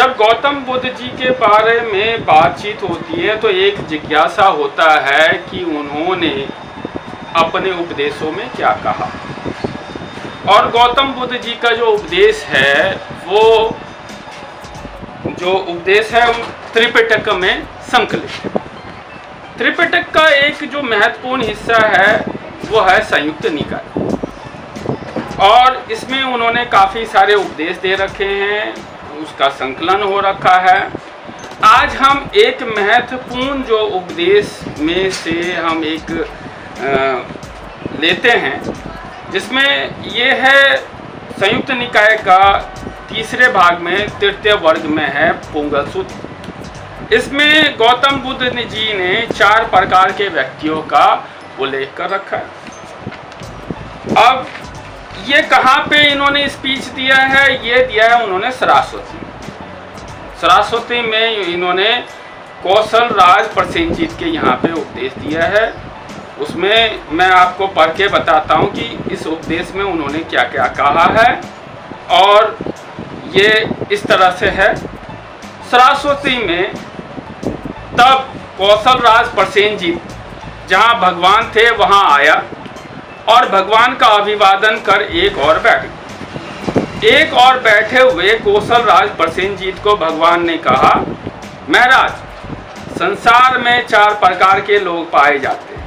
जब गौतम बुद्ध जी के बारे में बातचीत होती है तो एक जिज्ञासा होता है कि उन्होंने अपने उपदेशों में क्या कहा। और गौतम बुद्ध जी का जो उपदेश है वो जो उपदेश है त्रिपिटक में संकलित है। त्रिपिटक का एक जो महत्वपूर्ण हिस्सा है वो है संयुक्त निकाय, और इसमें उन्होंने काफ़ी सारे उपदेश दे रखे हैं, उसका संकलन हो रखा है। आज हम एक महत्वपूर्ण जो उपदेश में से हम एक लेते हैं, जिसमें ये है संयुक्त निकाय का तीसरे भाग में तृतीय वर्ग में है पुंगल सूत्र। इसमें गौतम बुद्ध जी ने 4 प्रकार के व्यक्तियों का उल्लेख कर रखा है। अब ये कहाँ पे इन्होंने स्पीच दिया है? ये दिया है उन्होंने सरस्वती। सरस्वती में इन्होंने कौशल राज प्रसेनजीत के यहाँ पे उपदेश दिया है। उसमें मैं आपको पढ़ के बताता हूँ कि इस उपदेश में उन्होंने क्या क्या कहा है, और ये इस तरह से है। सरस्वती में तब कौशल राज प्रसेनजीत जहाँ भगवान थे वहाँ आया और भगवान का अभिवादन कर एक और बैठे हुए कौशल राज प्रसेनजीत को भगवान ने कहा, महाराज, संसार में 4 प्रकार के लोग पाए जाते हैं।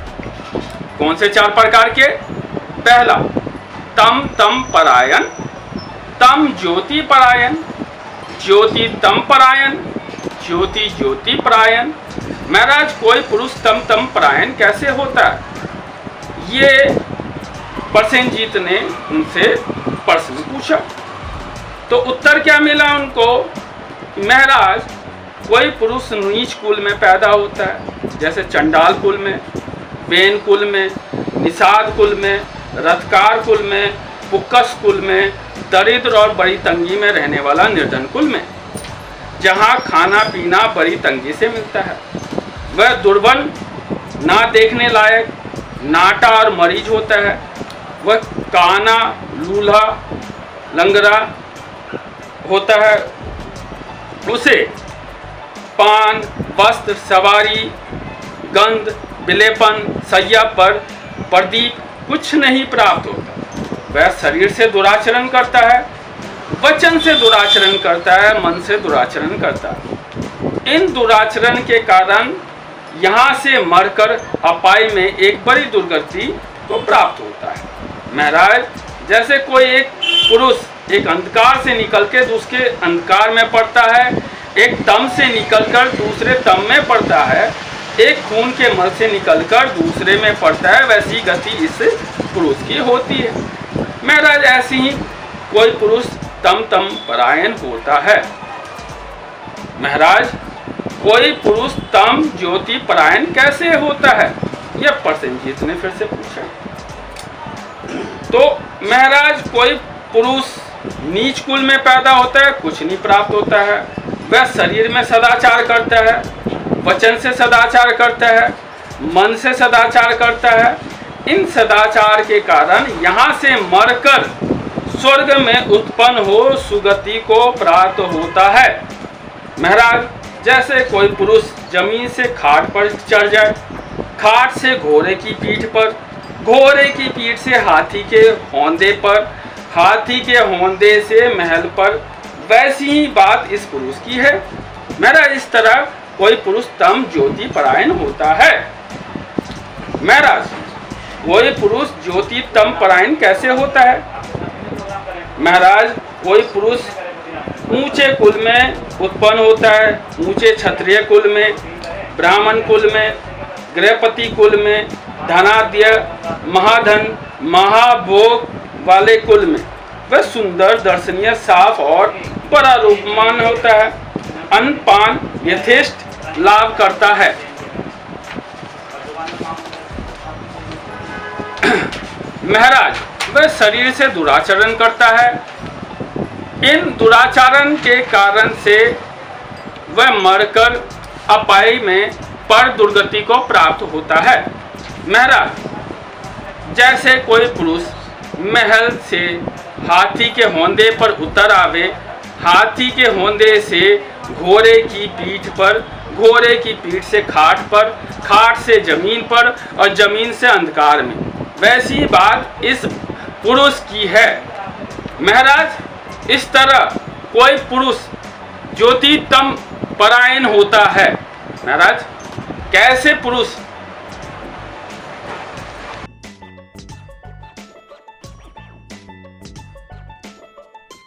कौन से 4 प्रकार के? पहला, तम तम परायण, तम ज्योति परायण, ज्योति तम परायण, ज्योति ज्योति परायण। महाराज, कोई पुरुष तम तम परायण कैसे होता है? ये प्रसेनजीत ने उनसे प्रश्न पूछा। तो उत्तर क्या मिला उनको? महाराज, कोई पुरुष नीच कुल में पैदा होता है, जैसे चंडाल कुल में, बेन कुल में, निषाद कुल में, रथकार कुल में, पुक्कस कुल में, दरिद्र और बड़ी तंगी में रहने वाला निर्धन कुल में, जहाँ खाना पीना बड़ी तंगी से मिलता है। वह दुर्बल, ना देखने लायक, नाटा और मरीज होता है। वह काना, लूल्हा, लंगड़ा होता है। उसे पान, वस्त्र, सवारी, गंध, विलेपन, सैया पर प्रदीप कुछ नहीं प्राप्त होता। वह शरीर से दुराचरण करता है, वचन से दुराचरण करता है, मन से दुराचरण करता है। इन दुराचरण के कारण यहाँ से मरकर अपाय में एक बड़ी दुर्गति को प्राप्त होता है। महाराज, जैसे कोई एक पुरुष एक अंधकार से निकल के दूसरे अंधकार में पड़ता है, एक तम से निकलकर दूसरे तम में पड़ता है, एक खून के मल से निकलकर दूसरे में पड़ता है, वैसी गति इस पुरुष की होती है। महाराज, ऐसे ही कोई पुरुष तम तम परायण होता है। महाराज, कोई पुरुष तम ज्योति परायण कैसे होता है? यह प्रसेनजीत ने फिर से पूछा। तो महाराज, कोई पुरुष नीच कुल में पैदा होता है, कुछ नहीं प्राप्त होता है। वह शरीर में सदाचार करता है, वचन से सदाचार करता है, मन से सदाचार करता है। इन सदाचार के कारण यहाँ से मरकर स्वर्ग में उत्पन्न हो सुगति को प्राप्त होता है। महाराज, जैसे कोई पुरुष जमीन से खाट पर चढ़ जाए, खाट से घोड़े की पीठ पर, घोड़े की पीठ से हाथी के होंदे पर, हाथी के होंदे से महल पर, वैसी ही बात इस पुरुष की है। महाराज, इस तरह कोई पुरुष तम ज्योति परायण होता है। महाराज, कोई पुरुष ज्योति तम परायण कैसे होता है? महाराज, कोई पुरुष ऊंचे कुल में उत्पन्न होता है, ऊंचे क्षत्रिय कुल में, ब्राह्मण कुल में, गृहपति कुल में, धनाढ्य, महाधन, महाभोग वाले कुल में। वह सुंदर, दर्शनीय, साफ और बड़ा रूपमान होता है। अन्न पान यथेष्ट लाभ करता है। महाराज, वह शरीर से दुराचरण करता है। इन दुराचरण के कारण से वह मरकर अपाय में पर दुर्गति को प्राप्त होता है। महाराज, जैसे कोई पुरुष महल से हाथी के होंदे पर उतर आवे, हाथी के होंदे से घोड़े की पीठ पर, घोड़े की पीठ से खाट पर, खाट से जमीन पर और जमीन से अंधकार में। वैसी बात इस पुरुष की है। महाराज, इस तरह कोई पुरुष ज्योतितम परायण होता है। महाराज, कैसे पुरुष